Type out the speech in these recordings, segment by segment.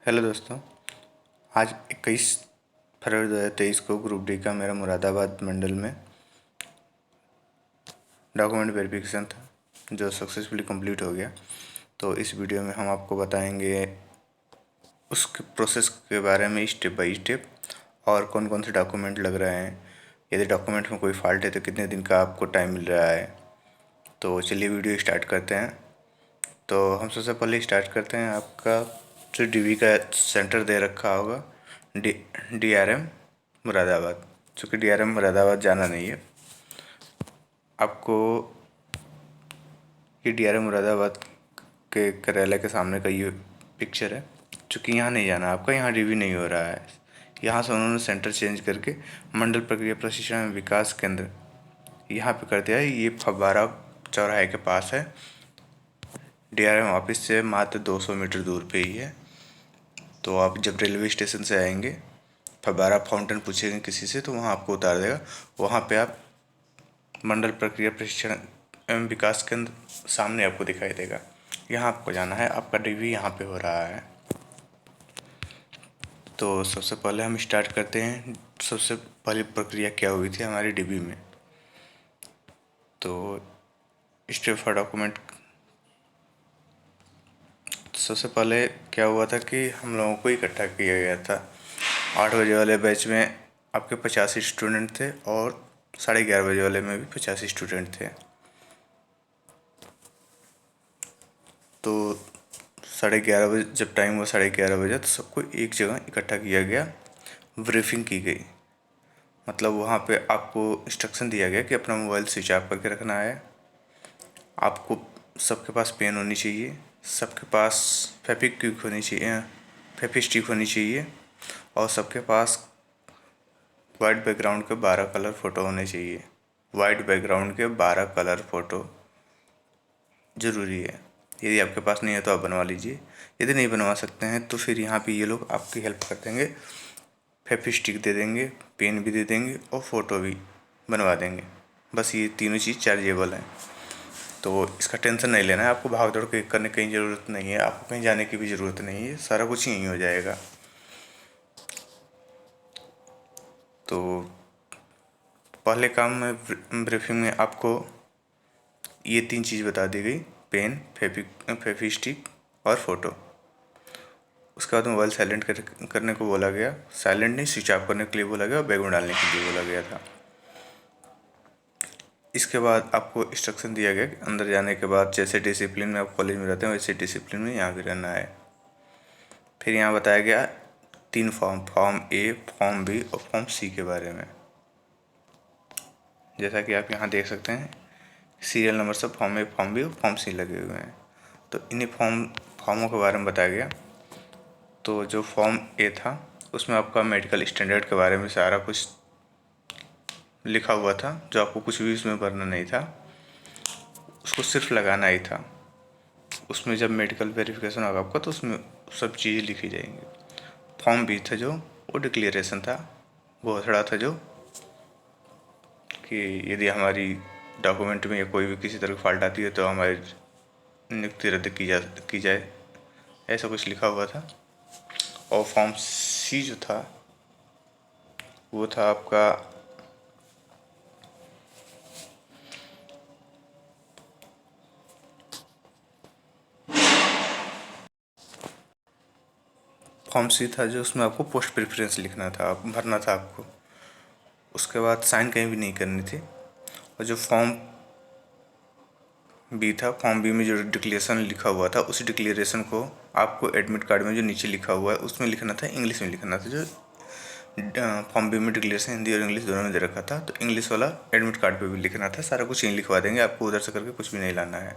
Hello दोस्तों। आज 21 फरवरी 2023 को ग्रुप डी का मेरा मुरादाबाद मंडल में डॉक्यूमेंट वेरिफिकेशन था जो सक्सेसफुली कंप्लीट हो गया। तो इस वीडियो में हम आपको बताएंगे उसके प्रोसेस के बारे में स्टेप बाय स्टेप और कौन कौन से डॉक्यूमेंट लग रहे हैं। यदि डॉक्यूमेंट में कोई फॉल्ट है तो कितने दिन का आपको टाइम मिल रहा है। तो चलिए वीडियो स्टार्ट करते हैं। तो हम सबसे पहले स्टार्ट करते हैं। आपका जो डीवी का सेंटर दे रखा होगा डीआरएम मुरादाबाद, चूँकि डीआरएम मुरादाबाद जाना नहीं है आपको। ये डीआरएम मुरादाबाद के कार्यालय के सामने का ये पिक्चर है। चूँकि यहाँ नहीं जाना आपका, यहाँ डीवी नहीं हो रहा है। यहाँ से उन्होंने सेंटर चेंज करके मंडल प्रक्रिया प्रशिक्षण एवं विकास केंद्र यहाँ पे कर दिया है। ये फव्वारा चौराहे के पास है। डीआरएम ऑफिस से मात्र 200 मीटर दूर पे ही है। तो आप जब रेलवे स्टेशन से आएंगे, फव्वारा फाउंटेन पूछेंगे किसी से तो वहाँ आपको उतार देगा। वहाँ पे आप मंडल प्रक्रिया प्रशिक्षण एवं विकास केंद्र सामने आपको दिखाई देगा। यहाँ आपको जाना है। आपका डीवी यहाँ पे हो रहा है। तो सबसे पहले हम स्टार्ट करते हैं। सबसे पहली प्रक्रिया क्या हुई थी हमारी डीवी में। तो स्टेप फॉर डॉक्यूमेंट, सबसे पहले क्या हुआ था कि हम लोगों को इकट्ठा किया गया था। 8 बजे वाले बैच में आपके 85 स्टूडेंट थे और 11:30 बजे वाले में भी 85 स्टूडेंट थे। तो 11:30 बजे जब टाइम हुआ, 11:30 बजे, तो सबको एक जगह इकट्ठा किया गया, ब्रीफिंग की गई। मतलब वहाँ पे आपको इंस्ट्रक्शन दिया गया कि अपना मोबाइल स्विच ऑफ करके रखना है। आपको सबके पास पेन होनी चाहिए, सबके पास फेविक्विक होनी चाहिए, फेविस्टिक होनी चाहिए, और सबके पास वाइट बैकग्राउंड के 12 कलर फ़ोटो होने चाहिए। वाइट बैकग्राउंड के 12 कलर फ़ोटो ज़रूरी है। यदि आपके पास नहीं है तो आप बनवा लीजिए। यदि नहीं बनवा सकते हैं तो फिर यहाँ पे ये लोग आपकी हेल्प कर देंगे, फेविस्टिक दे देंगे, पेन भी दे देंगे और फ़ोटो भी बनवा देंगे। बस ये तीनों चीज़ चार्जेबल हैं। तो इसका टेंशन नहीं लेना है। आपको भाग दौड़ के करने की ज़रूरत नहीं है। आपको कहीं जाने की भी ज़रूरत नहीं है। सारा कुछ यहीं हो जाएगा। तो पहले काम में ब्रीफिंग में आपको ये 3 चीज़ बता दी गई, पेन, फेविस्टिक और फ़ोटो। उसके बाद मोबाइल साइलेंट करने को बोला गया। साइलेंट नहीं, स्विच ऑफ करने के लिए बोला गया और बैग में डालने के लिए बोला गया था। इसके बाद आपको इंस्ट्रक्शन दिया गया कि अंदर जाने के बाद जैसे डिसिप्लिन में आप कॉलेज में रहते हैं वैसे डिसिप्लिन में यहाँ भी रहना है। फिर यहाँ बताया गया 3 फॉर्म ए, फॉर्म बी और फॉर्म सी के बारे में। जैसा कि आप यहाँ देख सकते हैं, सीरियल नंबर से फॉर्म ए, फॉर्म बी और फॉर्म सी लगे हुए हैं। तो इन्हीं फॉर्मों के बारे में बताया गया। तो जो फॉर्म ए था उसमें आपका मेडिकल स्टैंडर्ड के बारे में सारा कुछ लिखा हुआ था। जो आपको कुछ भी उसमें भरना नहीं था, उसको सिर्फ लगाना ही था। उसमें जब मेडिकल वेरिफिकेशन होगा आपका तो उसमें सब चीज़ें लिखी जाएंगी। फॉर्म बी था जो, वो डिक्लेरेशन था, घोषणा था, जो कि यदि हमारी डॉक्यूमेंट में या कोई भी किसी तरह की फॉल्ट आती है तो हमारी नियुक्ति रद्द की जाए, ऐसा कुछ लिखा हुआ था। और फॉर्म सी जो था वो था आपका फॉर्म सी था जो उसमें आपको पोस्ट प्रेफरेंस लिखना था, भरना था आपको। उसके बाद साइन कहीं भी नहीं करनी थी। और जो फॉर्म बी था, फॉर्म बी में जो डिक्लेरेशन लिखा हुआ था उस डिक्लेरेशन को आपको एडमिट कार्ड में जो नीचे लिखा हुआ है उसमें लिखना था, इंग्लिश में लिखना था। जो फॉर्म बी में डिक्लेरेशन हिंदी और इंग्लिश दोनों में दे रखा था, तो इंग्लिश वाला एडमिट कार्ड पे भी लिखना था। सारा कुछ यहीं लिखवा देंगे, आपको उधर से करके कुछ भी नहीं लाना है।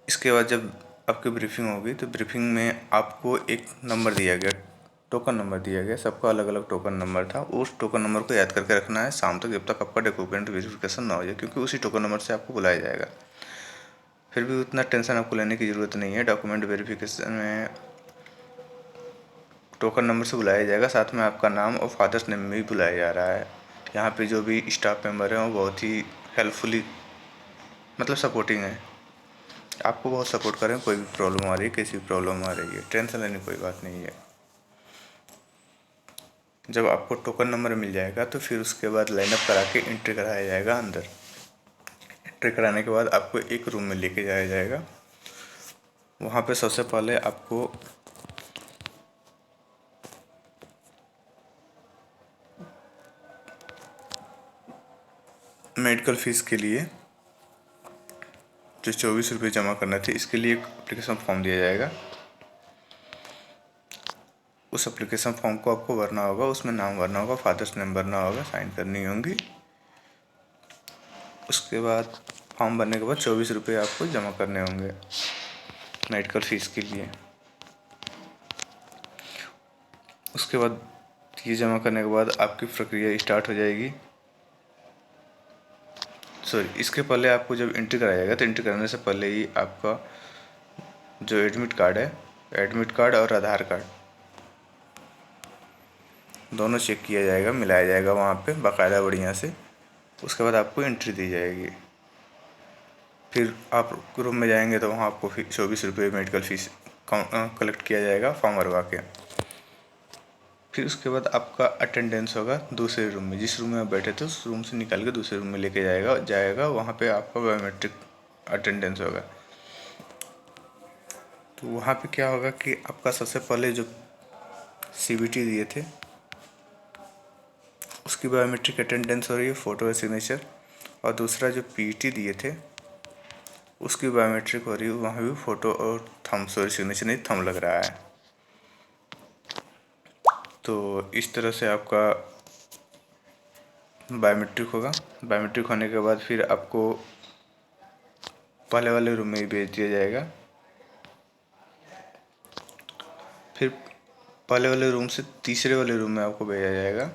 इसके बाद जब आपकी ब्रीफिंग होगी तो ब्रीफिंग में आपको एक नंबर दिया गया, टोकन नंबर दिया गया। सबका अलग अलग टोकन नंबर था। उस टोकन नंबर को याद करके रखना है शाम तक, जब तक आपका डॉक्यूमेंट वेरिफिकेशन ना हो जाए, क्योंकि उसी टोकन नंबर से आपको बुलाया जाएगा। फिर भी उतना टेंशन आपको लेने की ज़रूरत नहीं है। डॉक्यूमेंट वेरिफिकेशन में टोकन नंबर से बुलाया जाएगा, साथ में आपका नाम और फादर्स नेम भी बुलाया जा रहा है। यहाँ पे जो भी स्टाफ मेंबर हैं वो बहुत ही हेल्पफुली, मतलब सपोर्टिंग है। आपको बहुत सपोर्ट करें, कोई भी प्रॉब्लम आ रही है, कैसी भी प्रॉब्लम आ रही है, टेंशन लेने की कोई बात नहीं है। जब आपको टोकन नंबर मिल जाएगा तो फिर उसके बाद लाइनअप करा के एंट्री कराया जाएगा अंदर। एंट्री कराने के बाद आपको एक रूम में लेके जाया जाएगा। वहाँ पे सबसे पहले आपको मेडिकल फ़ीस के लिए जो 24 रुपये जमा करना थे, इसके लिए एक एप्लीकेशन फॉर्म दिया जाएगा। उस एप्लीकेशन फॉर्म को आपको भरना होगा, उसमें नाम भरना होगा, फादर्स नेम भरना होगा, साइन करनी होंगी। उसके बाद फॉर्म भरने के बाद 24 रुपये आपको जमा करने होंगे मेडिकल फ़ीस के लिए। उसके बाद ये जमा करने के बाद आपकी प्रक्रिया स्टार्ट हो जाएगी। सॉरी, इसके पहले आपको जब एंट्री कराया जाएगा तो एंट्री कराने से पहले ही आपका जो एडमिट कार्ड है, एडमिट कार्ड और आधार कार्ड दोनों चेक किया जाएगा, मिलाया जाएगा वहाँ पे बाकायदा बढ़िया से। उसके बाद आपको एंट्री दी जाएगी। फिर आप रूम में जाएंगे तो वहाँ आपको 24 रुपये मेडिकल फ़ीस कलेक्ट किया जाएगा फॉर्म भरवा के। फिर उसके बाद आपका अटेंडेंस होगा दूसरे रूम में, जिस रूम में आप बैठे थे उस रूम से निकाल के दूसरे रूम में लेके जाएगा। वहाँ पे आपका बायोमेट्रिक अटेंडेंस होगा। तो वहाँ पे क्या होगा कि आपका सबसे पहले जो CBT दिए थे उसकी बायोमेट्रिक अटेंडेंस हो रही है, फ़ोटो और सिग्नेचर। और दूसरा जो PET दिए थे उसकी बायोमेट्रिक हो रही है, वहाँ भी फ़ोटो और थंब, सॉरी सिग्नेचर नहीं, थंब लग रहा है। तो इस तरह से आपका बायोमेट्रिक होगा। बायोमेट्रिक होने के बाद फिर आपको पहले वाले रूम में ही भेज दिया जाएगा। फिर पहले वाले रूम से तीसरे वाले रूम में आपको भेजा जाएगा।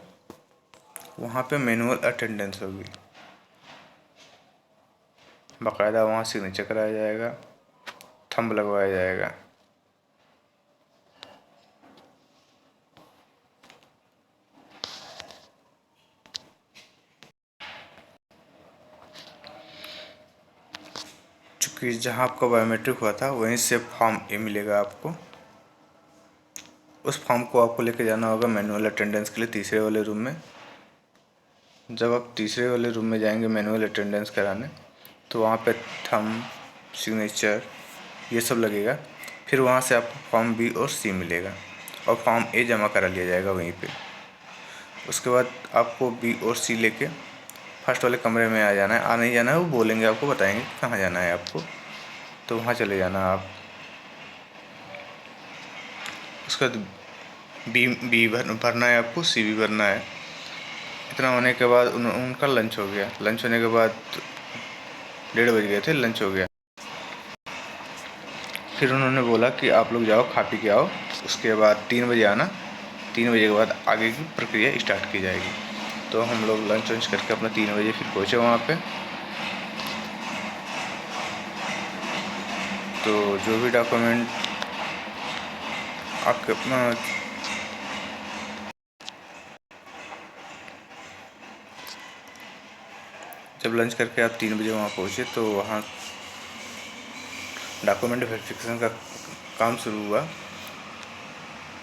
वहाँ पे मैनुअल अटेंडेंस होगी, बाकायदा वहाँ सिग्नेचर कराया जाएगा, थंब लगवाया जाएगा। चूँकि जहाँ आपका बायोमेट्रिक हुआ था वहीं से फॉर्म ए मिलेगा आपको। उस फॉर्म को आपको लेके जाना होगा मैनुअल अटेंडेंस के लिए तीसरे वाले रूम में। जब आप तीसरे वाले रूम में जाएंगे मैनुअल अटेंडेंस कराने तो वहाँ पे थंब, सिग्नेचर ये सब लगेगा। फिर वहाँ से आपको फॉर्म B और C मिलेगा और फॉर्म A जमा करा लिया जाएगा वहीं पे। उसके बाद आपको B और C लेके फर्स्ट वाले कमरे में आ जाना है। नहीं जाना है, वो बोलेंगे, आपको बताएंगे कहाँ जाना है आपको, तो वहाँ चले जाना आप। उसके बाद बी भरना है आपको, C भी भरना है। इतना होने के बाद उनका लंच हो गया। लंच होने के बाद 1:30 बज गए थे, लंच हो गया। फिर उन्होंने बोला कि आप लोग जाओ खा पी के आओ, उसके बाद 3 बजे आना। 3 बजे के बाद आगे की प्रक्रिया स्टार्ट की जाएगी। तो हम लोग लंच वंच करके अपना 3 बजे फिर पहुँचे वहाँ पे। तो जो भी डॉक्यूमेंट आपके जब लंच करके आप 3 बजे वहाँ पहुँचे तो वहाँ डॉक्यूमेंट वेरिफिकेशन का काम शुरू हुआ।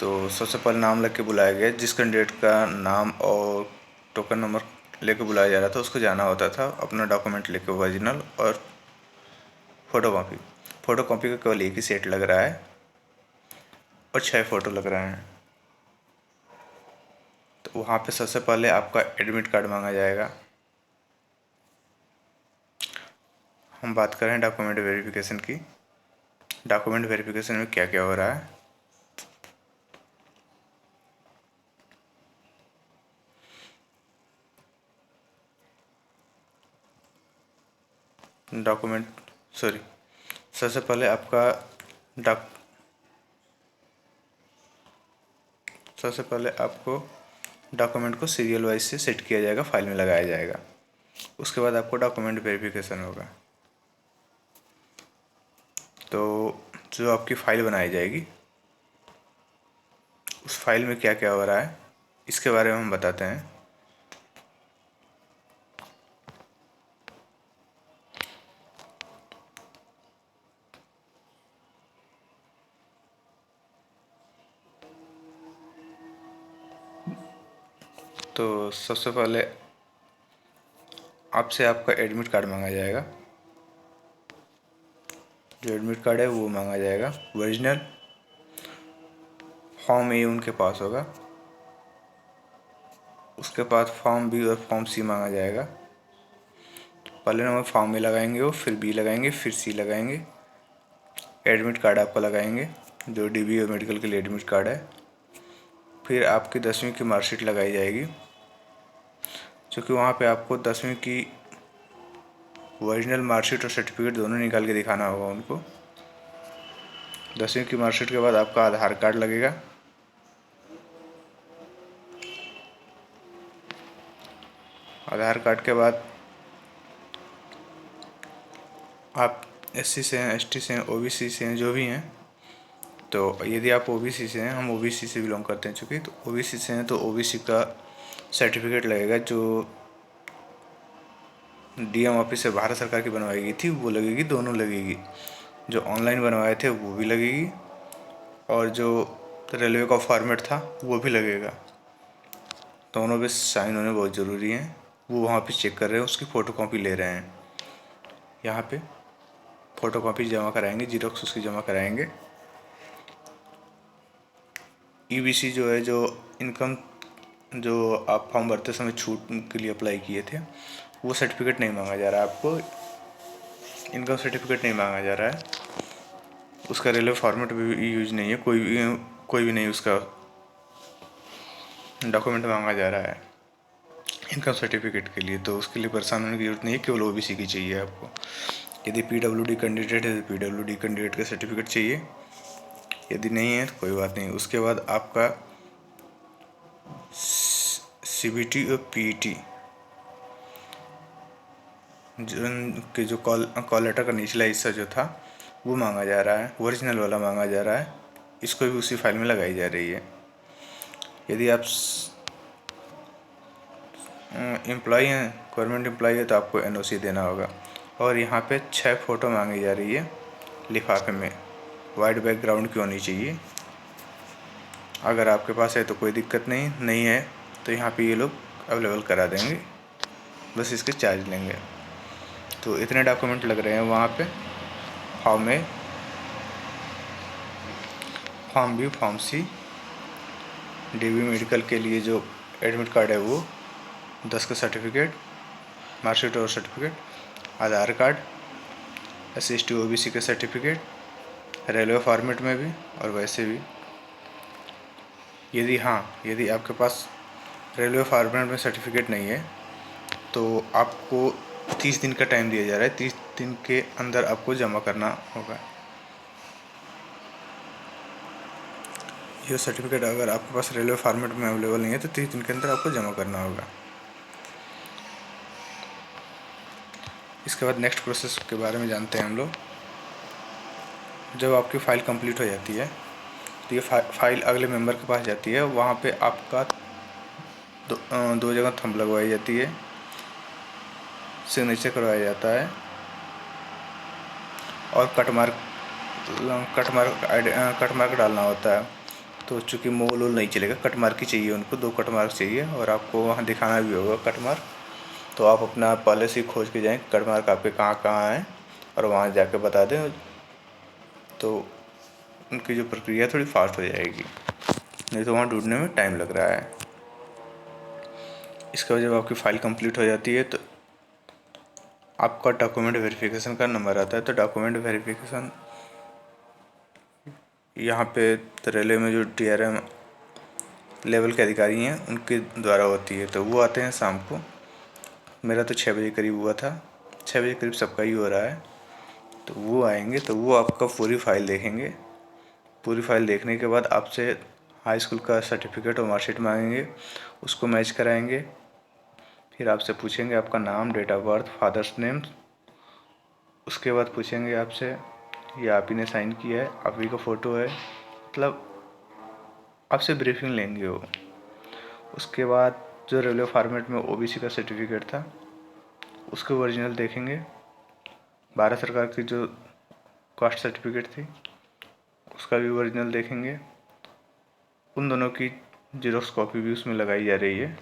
तो सबसे पहले नाम लिख के बुलाया गया। जिस कैंडिडेट का नाम और टोकन नंबर लेके बुलाया जा रहा था उसको जाना होता था अपना डॉक्यूमेंट लेके, ओरिजिनल और फोटो कॉपी का केवल एक ही सेट लग रहा है और 6 फ़ोटो लग रहे हैं। तो वहाँ पे सबसे पहले आपका एडमिट कार्ड मांगा जाएगा। हम बात करें डॉक्यूमेंट वेरिफिकेशन की। डॉक्यूमेंट वेरिफिकेशन में क्या क्या हो रहा है। सबसे पहले आपका डॉक सबसे पहले आपको डॉक्यूमेंट को सीरियल वाइज से सेट किया जाएगा, फाइल में लगाया जाएगा। उसके बाद आपको डॉक्यूमेंट वेरिफिकेशन होगा। तो जो आपकी फ़ाइल बनाई जाएगी उस फाइल में क्या क्या हो रहा है इसके बारे में हम बताते हैं। तो सबसे पहले आपसे आपका एडमिट कार्ड मांगा जाएगा। जो एडमिट कार्ड है वो मांगा जाएगा ओरिजिनल। फॉर्म ए उनके पास होगा, उसके बाद फॉर्म बी और फॉर्म सी मांगा जाएगा। पहले नंबर फॉर्म ए लगाएंगे वो, फिर बी लगाएंगे, फिर सी लगाएंगे। एडमिट कार्ड आपका लगाएंगे, जो डीबी और मेडिकल के लिए एडमिट कार्ड है। फिर आपकी 10वीं की मार्कशीट लगाई जाएगी, क्योंकि वहाँ पे आपको 10वीं की ओरिजिनल मार्कशीट और सर्टिफिकेट दोनों निकाल के दिखाना होगा उनको। 10वीं की मार्कशीट के बाद आपका आधार कार्ड लगेगा। आधार कार्ड के बाद आप एससी से हैं, एसटी से हैं, ओबीसी से हैं, जो भी हैं। तो यदि आप ओबीसी से हैं, हम ओबीसी से बिलोंग करते हैं चूँकि, तो ओबीसी से हैं तो ओबीसी का सर्टिफिकेट लगेगा, जो डीएम ऑफिस से भारत सरकार की बनवाई गई थी वो लगेगी, दोनों लगेगी। जो ऑनलाइन बनवाए थे वो भी लगेगी, और जो रेलवे का फॉर्मेट था वो भी लगेगा। दोनों पे साइन होने बहुत ज़रूरी हैं। वो वहाँ पे चेक कर रहे हैं, उसकी फ़ोटोकॉपी ले रहे हैं। यहाँ पे फ़ोटोकॉपी जमा कराएंगे, जीरोक्स उसकी जमा कराएंगे। ईबीसी जो है, जो इनकम जो आप फॉर्म भरते समय छूट के लिए अप्लाई किए थे, वो सर्टिफिकेट नहीं मांगा जा रहा है आपको। इनकम सर्टिफिकेट नहीं मांगा जा रहा है, उसका रेलवे फॉर्मेट भी यूज नहीं है, कोई भी नहीं उसका डॉक्यूमेंट मांगा जा रहा है इनकम सर्टिफिकेट के लिए। तो उसके लिए परेशान होने की जरूरत नहीं है, केवल ओबीसी की चाहिए आपको। यदि पीडब्ल्यूडी कैंडिडेट है तो पीडब्ल्यूडी कैंडिडेट का सर्टिफिकेट चाहिए, यदि नहीं है तो कोई बात नहीं। उसके बाद आपका सीबीटी और पीईटी जो कॉल लेटर का निचला हिस्सा जो था वो मांगा जा रहा है, ओरिजिनल वाला मांगा जा रहा है। इसको भी उसी फाइल में लगाई जा रही है। यदि आप एम्प्लॉई हैं, गवर्नमेंट एम्प्लॉई है, तो आपको एनओसी देना होगा। और यहाँ पे 6 फ़ोटो मांगी जा रही है लिफाफे में। वाइट बैकग्राउंड की होनी चाहिए। अगर आपके पास है तो कोई दिक्कत नहीं है तो यहाँ पे ये लोग अवेलेबल करा देंगे, बस इसके चार्ज लेंगे। तो इतने डॉक्यूमेंट लग रहे हैं वहाँ पे। Form A, form B, form C, DB medical के लिए जो एडमिट कार्ड है वो, 10 का सर्टिफिकेट, मार्कशीट और certificate, Aadhaar card, SC ST OBC का सर्टिफिकेट, रेलवे फॉर्मेट में भी और वैसे भी। यदि आपके पास रेलवे फॉर्मेट में सर्टिफिकेट नहीं है तो आपको 30 दिन का टाइम दिया जा रहा है। 30 दिन के अंदर आपको जमा करना होगा ये सर्टिफिकेट। अगर आपके पास रेलवे फॉर्मेट में अवेलेबल नहीं है तो 30 दिन के अंदर आपको जमा करना होगा। इसके बाद नेक्स्ट प्रोसेस के बारे में जानते हैं हम लोग। जब आपकी फ़ाइल कंप्लीट हो जाती है तो ये फाइल अगले मेंबर के पास जाती है। वहाँ पे आपका दो जगह थंब लगवाई जाती है, सिग्नेचर करवाया जाता है, और कट मार्क डालना होता है। तो चूँकि मोल वोल नहीं चलेगा, कट मार्क ही चाहिए उनको, 2 कट मार्क चाहिए। और आपको वहाँ दिखाना भी होगा कट मार्क। तो आप अपना पहले से ही खोज के जाएँ कट मार्क आपके कहाँ कहाँ हैं, और वहाँ जाके बता दें, तो उनकी जो प्रक्रिया थोड़ी फास्ट हो जाएगी, नहीं तो वहाँ ढूंढने में टाइम लग रहा है। इसके बाद जब आपकी फ़ाइल कंप्लीट हो जाती है तो आपका डॉक्यूमेंट वेरिफिकेशन का नंबर आता है। तो डॉक्यूमेंट वेरिफिकेशन यहाँ पे रेलवे में जो TRM लेवल के अधिकारी हैं उनके द्वारा होती है। तो वो आते हैं शाम को। मेरा तो 6 बजे करीब हुआ था, 6 बजे करीब सबका ही हो रहा है। तो वो आएंगे तो वो आपका पूरी फ़ाइल देखेंगे। पूरी फ़ाइल देखने के बाद आपसे हाई स्कूल का सर्टिफिकेट और मार्कशीट मांगेंगे, उसको मैच कराएंगे। फिर आपसे पूछेंगे आपका नाम, date of birth, father's name. उसके बाद पूछेंगे आपसे ये आप ही ने साइन किया है, आप ही का फ़ोटो है, मतलब आपसे ब्रीफिंग लेंगे वो। उसके बाद जो रेलवे फॉर्मेट में OBC का सर्टिफिकेट था उसके ओरिजिनल देखेंगे। भारत सरकार की जो कास्ट सर्टिफिकेट थी उसका भी ओरिजिनल देखेंगे। उन दोनों की जीरोक्स कॉपी भी उसमें लगाई जा रही है।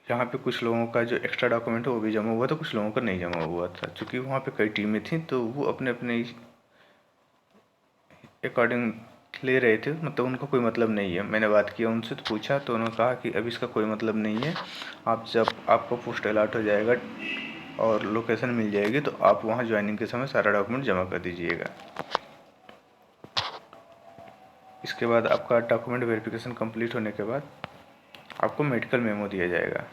यहाँ पे कुछ लोगों का जो एक्स्ट्रा डॉक्यूमेंट है वो भी जमा हुआ था, कुछ लोगों का नहीं जमा हुआ था। क्योंकि वहाँ पे कई टीमें थी तो वो अपने अपने अकॉर्डिंग ले रहे थे, मतलब उनका कोई मतलब नहीं है। मैंने बात किया उनसे तो पूछा तो उन्होंने कहा कि अभी इसका कोई मतलब नहीं है, आप जब आपको पोस्ट अलॉट हो जाएगा और लोकेशन मिल जाएगी तो आप वहाँ ज्वाइनिंग के समय सारा डॉक्यूमेंट जमा कर दीजिएगा। इसके बाद आपका डॉक्यूमेंट वेरिफिकेशन कंप्लीट होने के बाद आपको मेडिकल मेमो दिया जाएगा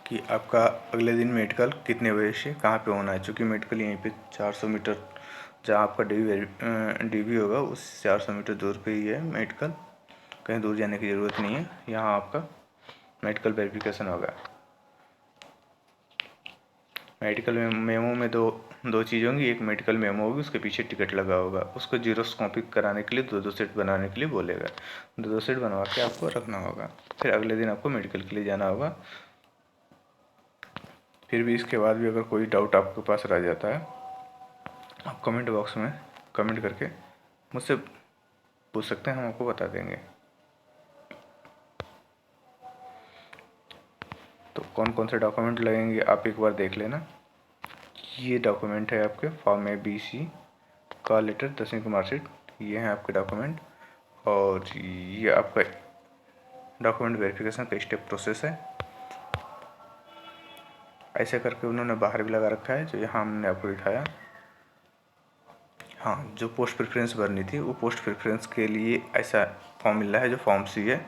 कि आपका अगले दिन मेडिकल कितने बजे से कहाँ पे होना है। चूँकि मेडिकल यहीं पे 400 मीटर जहाँ आपका डीवी होगा उस 400 मीटर दूर पे ही है मेडिकल, कहीं दूर जाने की ज़रूरत नहीं है। यहाँ आपका मेडिकल वेरिफिकेशन होगा। मेडिकल मेमो में दो चीज़ होंगी, एक मेडिकल मेमो होगी, उसके पीछे टिकट लगा होगा, उसको जीरोक्स कॉपी कराने के लिए दो सेट बनाने के लिए बोलेगा। दो सेट बनवा के आपको रखना होगा। फिर अगले दिन आपको मेडिकल के लिए जाना होगा। फिर भी इसके बाद भी अगर कोई डाउट आपके पास रह जाता है, आप कमेंट बॉक्स में कमेंट करके मुझसे पूछ सकते हैं, हम आपको बता देंगे। तो कौन कौन से डॉक्यूमेंट लगेंगे आप एक बार देख लेना। ये डॉक्यूमेंट है आपके फॉर्म ABC का लेटर, 10वीं की मार्कशीट, ये है आपके डॉक्यूमेंट। और ये आपका डॉक्यूमेंट वेरिफिकेशन का स्टेप प्रोसेस है। ऐसे करके उन्होंने बाहर भी लगा रखा है जो यहाँ हमने आपको दिखाया। हाँ, जो पोस्ट प्रेफरेंस भरनी थी वो पोस्ट प्रेफरेंस के लिए ऐसा फॉर्म मिल रहा है जो फॉर्म C है।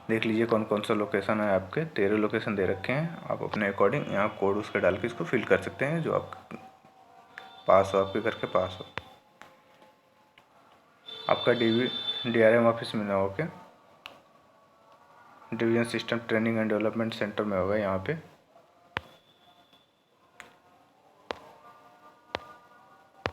देख लीजिए कौन कौन सा लोकेशन है आपके, 13 लोकेशन दे रखे हैं। आप अपने अकॉर्डिंग यहाँ कोड उसका डाल के इसको फिल कर सकते हैं जो आप पास हो, आपके घर के पास हो। आपका DRM ऑफिस में ना होके division system training and development centre में होगा यहाँ पे।